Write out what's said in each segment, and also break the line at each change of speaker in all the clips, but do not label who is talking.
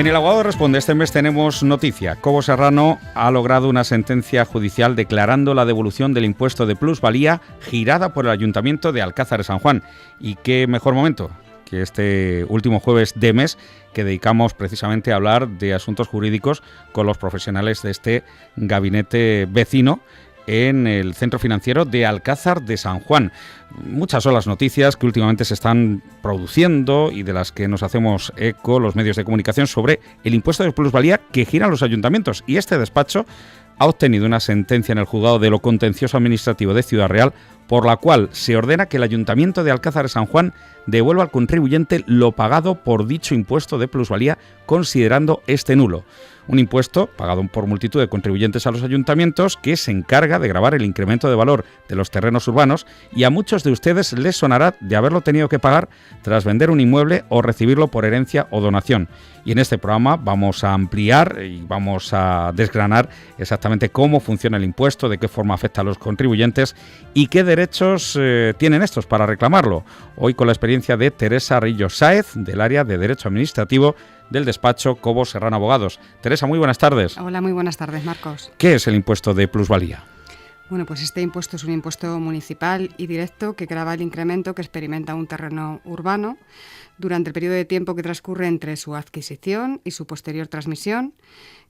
En El Abogado Responde este mes tenemos noticia. Cobo Serrano ha logrado una sentencia judicial declarando la devolución del impuesto de plusvalía girada por el Ayuntamiento de Alcázar de San Juan. Y qué mejor momento que este último jueves de mes que dedicamos precisamente a hablar de asuntos jurídicos con los profesionales de este gabinete vecino en el Centro Financiero de Alcázar de San Juan. Muchas son las noticias que últimamente se están produciendo y de las que nos hacemos eco los medios de comunicación sobre el impuesto de plusvalía que giran los ayuntamientos. Y este despacho ha obtenido una sentencia en el Juzgado de lo Contencioso Administrativo de Ciudad Real por la cual se ordena que el Ayuntamiento de Alcázar de San Juan devuelva al contribuyente lo pagado por dicho impuesto de plusvalía, considerando este nulo. Un impuesto pagado por multitud de contribuyentes a los ayuntamientos que se encarga de gravar el incremento de valor de los terrenos urbanos, y a muchos de ustedes les sonará de haberlo tenido que pagar tras vender un inmueble o recibirlo por herencia o donación. Y en este programa vamos a ampliar y vamos a desgranar exactamente cómo funciona el impuesto, de qué forma afecta a los contribuyentes y qué derechos tienen estos para reclamarlo. Hoy con la experiencia de Teresa Rillo Sáez, del área de Derecho Administrativo del despacho Cobo Serrano Abogados. Teresa, muy buenas tardes.
Hola, muy buenas tardes, Marcos.
¿Qué es el impuesto de plusvalía?
Bueno, pues este impuesto es un impuesto municipal y directo que grava el incremento que experimenta un terreno urbano durante el periodo de tiempo que transcurre entre su adquisición y su posterior transmisión,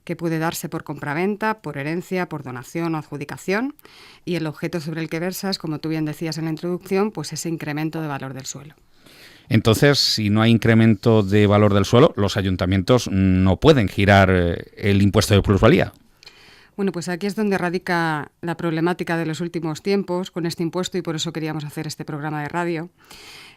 que puede darse por compraventa, por herencia, por donación o adjudicación, y el objeto sobre el que versa es, como tú bien decías en la introducción, pues ese incremento de valor del suelo.
Entonces, si no hay incremento de valor del suelo, los ayuntamientos no pueden girar el impuesto de plusvalía.
Bueno, pues aquí es donde radica la problemática de los últimos tiempos con este impuesto, y por eso queríamos hacer este programa de radio.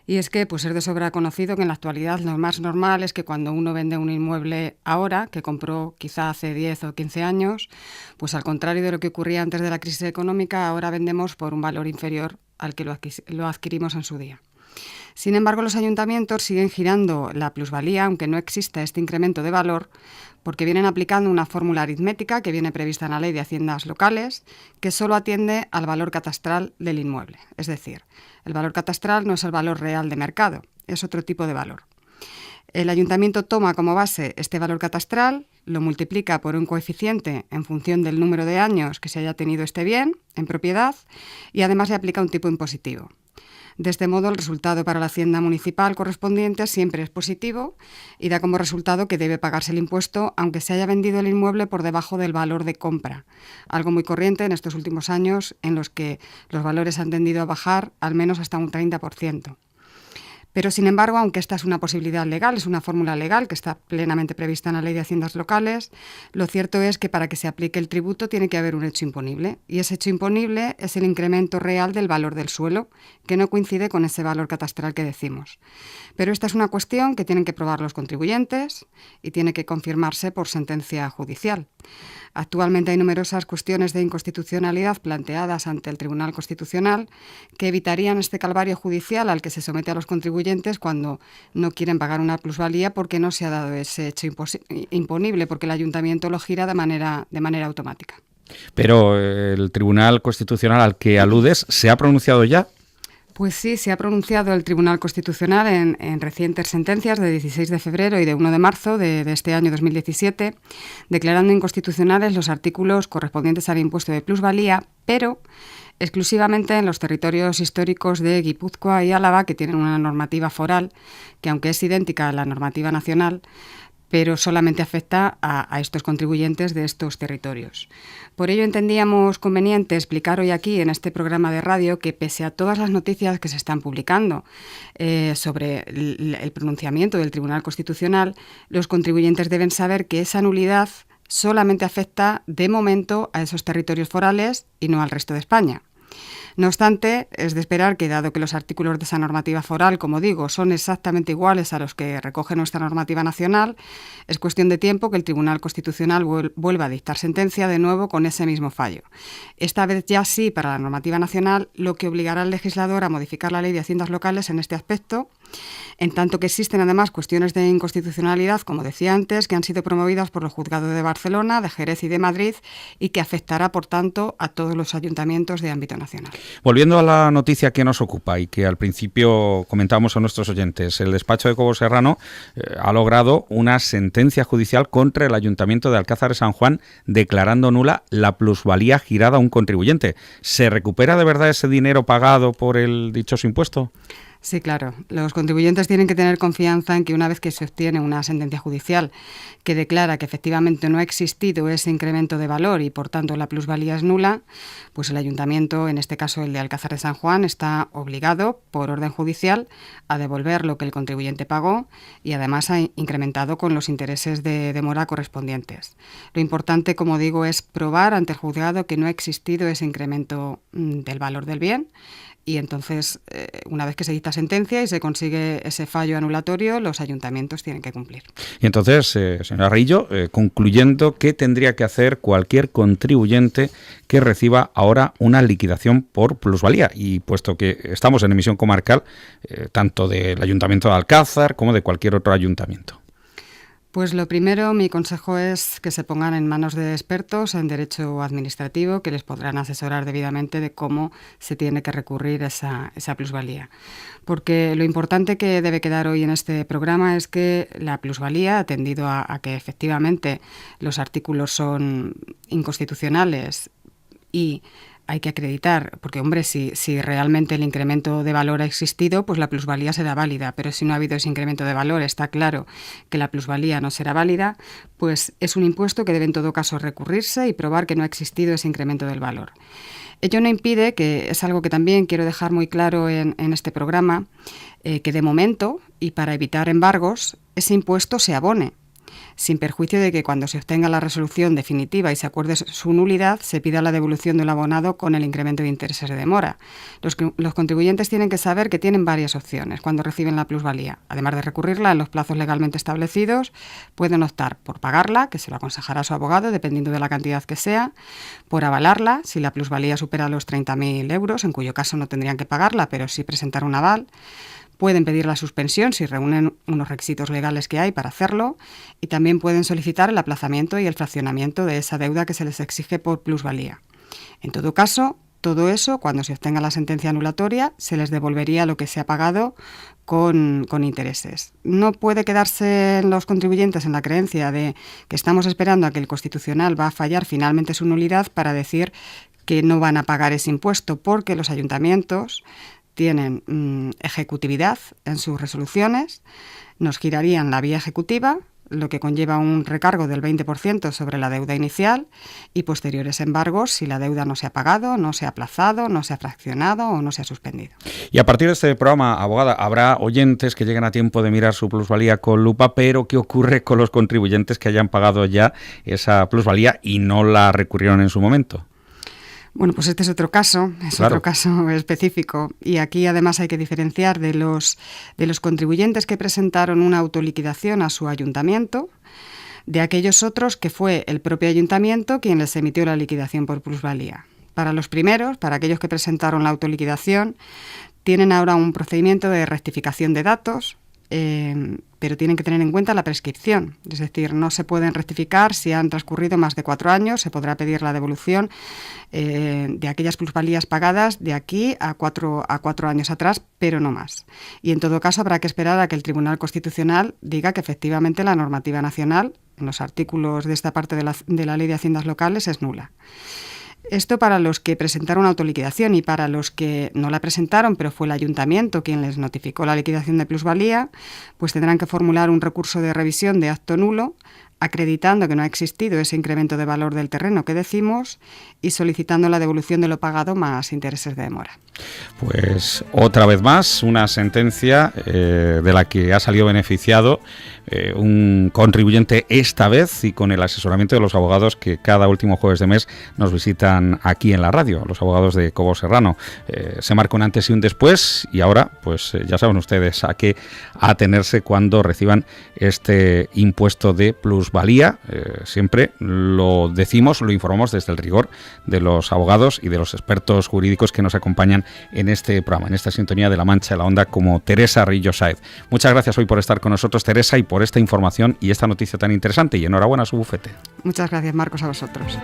Y es que pues es de sobra conocido que en la actualidad lo más normal es que cuando uno vende un inmueble ahora, que compró quizá hace 10 o 15 años, pues al contrario de lo que ocurría antes de la crisis económica, ahora vendemos por un valor inferior al que lo adquirimos en su día. Sin embargo, los ayuntamientos siguen girando la plusvalía, aunque no exista este incremento de valor, porque vienen aplicando una fórmula aritmética que viene prevista en la Ley de Haciendas Locales, que solo atiende al valor catastral del inmueble. Es decir, el valor catastral no es el valor real de mercado, es otro tipo de valor. El ayuntamiento toma como base este valor catastral, lo multiplica por un coeficiente en función del número de años que se haya tenido este bien en propiedad, y además le aplica un tipo impositivo. De este modo, el resultado para la hacienda municipal correspondiente siempre es positivo y da como resultado que debe pagarse el impuesto aunque se haya vendido el inmueble por debajo del valor de compra, algo muy corriente en estos últimos años en los que los valores han tendido a bajar al menos hasta un 30%. Pero, sin embargo, aunque esta es una posibilidad legal, es una fórmula legal que está plenamente prevista en la Ley de Haciendas Locales, lo cierto es que para que se aplique el tributo tiene que haber un hecho imponible, y ese hecho imponible es el incremento real del valor del suelo, que no coincide con ese valor catastral que decimos. Pero esta es una cuestión que tienen que probar los contribuyentes y tiene que confirmarse por sentencia judicial. Actualmente hay numerosas cuestiones de inconstitucionalidad planteadas ante el Tribunal Constitucional que evitarían este calvario judicial al que se somete a los contribuyentes cuando no quieren pagar una plusvalía porque no se ha dado ese hecho imponible, porque el ayuntamiento lo gira de manera automática.
Pero el Tribunal Constitucional al que aludes, ¿se ha pronunciado ya?
Pues sí, se ha pronunciado el Tribunal Constitucional en recientes sentencias de 16 de febrero y de 1 de marzo de este año 2017, declarando inconstitucionales los artículos correspondientes al impuesto de plusvalía, pero exclusivamente en los territorios históricos de Guipúzcoa y Álava, que tienen una normativa foral que, aunque es idéntica a la normativa nacional, pero solamente afecta a estos contribuyentes de estos territorios. Por ello entendíamos conveniente explicar hoy aquí en este programa de radio que, pese a todas las noticias que se están publicando sobre el pronunciamiento del Tribunal Constitucional, los contribuyentes deben saber que esa nulidad solamente afecta de momento a esos territorios forales y no al resto de España. No obstante, es de esperar que, dado que los artículos de esa normativa foral, como digo, son exactamente iguales a los que recoge nuestra normativa nacional, es cuestión de tiempo que el Tribunal Constitucional vuelva a dictar sentencia de nuevo con ese mismo fallo. Esta vez ya sí para la normativa nacional, lo que obligará al legislador a modificar la Ley de Haciendas Locales en este aspecto, En tanto que existen además cuestiones de inconstitucionalidad, como decía antes, que han sido promovidas por los juzgados de Barcelona, de Jerez y de Madrid y que afectará, por tanto, a todos los ayuntamientos de ámbito nacional.
Volviendo a la noticia que nos ocupa y que al principio comentábamos a nuestros oyentes, el despacho de Cobo Serrano ha logrado una sentencia judicial contra el Ayuntamiento de Alcázar de San Juan declarando nula la plusvalía girada a un contribuyente. ¿Se recupera de verdad ese dinero pagado por el dichoso impuesto?
Sí, claro. Los contribuyentes tienen que tener confianza en que una vez que se obtiene una sentencia judicial que declara que efectivamente no ha existido ese incremento de valor y por tanto la plusvalía es nula, pues el ayuntamiento, en este caso el de Alcázar de San Juan, está obligado por orden judicial a devolver lo que el contribuyente pagó y además ha incrementado con los intereses de demora correspondientes. Lo importante, como digo, es probar ante el juzgado que no ha existido ese incremento del valor del bien. Y entonces, una vez que se dicta sentencia y se consigue ese fallo anulatorio, los ayuntamientos tienen que cumplir.
Y entonces, señora Rillo, concluyendo, ¿qué tendría que hacer cualquier contribuyente que reciba ahora una liquidación por plusvalía? Y puesto que estamos en emisión comarcal, tanto del Ayuntamiento de Alcázar como de cualquier otro ayuntamiento.
Pues lo primero, mi consejo es que se pongan en manos de expertos en derecho administrativo que les podrán asesorar debidamente de cómo se tiene que recurrir esa plusvalía. Porque lo importante que debe quedar hoy en este programa es que la plusvalía, atendido a que efectivamente los artículos son inconstitucionales y hay que acreditar, porque hombre, si realmente el incremento de valor ha existido, pues la plusvalía será válida, pero si no ha habido ese incremento de valor, está claro que la plusvalía no será válida, pues es un impuesto que debe en todo caso recurrirse y probar que no ha existido ese incremento del valor. Ello no impide, que es algo que también quiero dejar muy claro en este programa, que de momento, y para evitar embargos, ese impuesto se abone, sin perjuicio de que cuando se obtenga la resolución definitiva y se acuerde su nulidad, se pida la devolución del abonado con el incremento de intereses de demora. Los contribuyentes tienen que saber que tienen varias opciones cuando reciben la plusvalía. Además de recurrirla en los plazos legalmente establecidos, pueden optar por pagarla, que se lo aconsejará su abogado, dependiendo de la cantidad que sea, por avalarla, si la plusvalía supera los 30.000 euros, en cuyo caso no tendrían que pagarla, pero sí presentar un aval. Pueden pedir la suspensión si reúnen unos requisitos legales que hay para hacerlo y también pueden solicitar el aplazamiento y el fraccionamiento de esa deuda que se les exige por plusvalía. En todo caso, todo eso, cuando se obtenga la sentencia anulatoria, se les devolvería lo que se ha pagado con intereses. No puede quedarse los contribuyentes en la creencia de que estamos esperando a que el Constitucional va a fallar finalmente su nulidad para decir que no van a pagar ese impuesto, porque los ayuntamientos tienen ejecutividad en sus resoluciones, nos girarían la vía ejecutiva, lo que conlleva un recargo del 20% sobre la deuda inicial y posteriores embargos si la deuda no se ha pagado, no se ha aplazado, no se ha fraccionado o no se ha suspendido.
Y a partir de este programa, abogada, habrá oyentes que lleguen a tiempo de mirar su plusvalía con lupa, pero ¿qué ocurre con los contribuyentes que hayan pagado ya esa plusvalía y no la recurrieron en su momento?
Bueno, pues este es otro caso,
Claro.
otro caso específico. Y aquí además hay que diferenciar de los contribuyentes que presentaron una autoliquidación a su ayuntamiento, de aquellos otros que fue el propio ayuntamiento quien les emitió la liquidación por plusvalía. Para los primeros, para aquellos que presentaron la autoliquidación, tienen ahora un procedimiento de rectificación de datos, pero tienen que tener en cuenta la prescripción. Es decir, no se pueden rectificar si han transcurrido más de 4 años, se podrá pedir la devolución de aquellas plusvalías pagadas de aquí a 4 años atrás, pero no más. Y en todo caso habrá que esperar a que el Tribunal Constitucional diga que efectivamente la normativa nacional, en los artículos de esta parte de la Ley de Haciendas Locales, es nula. Esto para los que presentaron autoliquidación, y para los que no la presentaron, pero fue el ayuntamiento quien les notificó la liquidación de plusvalía, pues tendrán que formular un recurso de revisión de acto nulo, acreditando que no ha existido ese incremento de valor del terreno que decimos y solicitando la devolución de lo pagado más intereses de demora.
Pues otra vez más, una sentencia de la que ha salido beneficiado un contribuyente esta vez, y con el asesoramiento de los abogados que cada último jueves de mes nos visitan aquí en la radio, los abogados de Cobo Serrano. Se marca un antes y un después, y ahora pues ya saben ustedes a qué atenerse cuando reciban este impuesto de plusvalía. plusvalía, siempre lo decimos, lo informamos desde el rigor de los abogados y de los expertos jurídicos que nos acompañan en este programa, en esta sintonía de La Mancha de la Onda, como Teresa Rillo Sáez. Muchas gracias hoy por estar con nosotros, Teresa, y por esta información y esta noticia tan interesante, y enhorabuena a su bufete.
Muchas gracias, Marcos, a vosotros.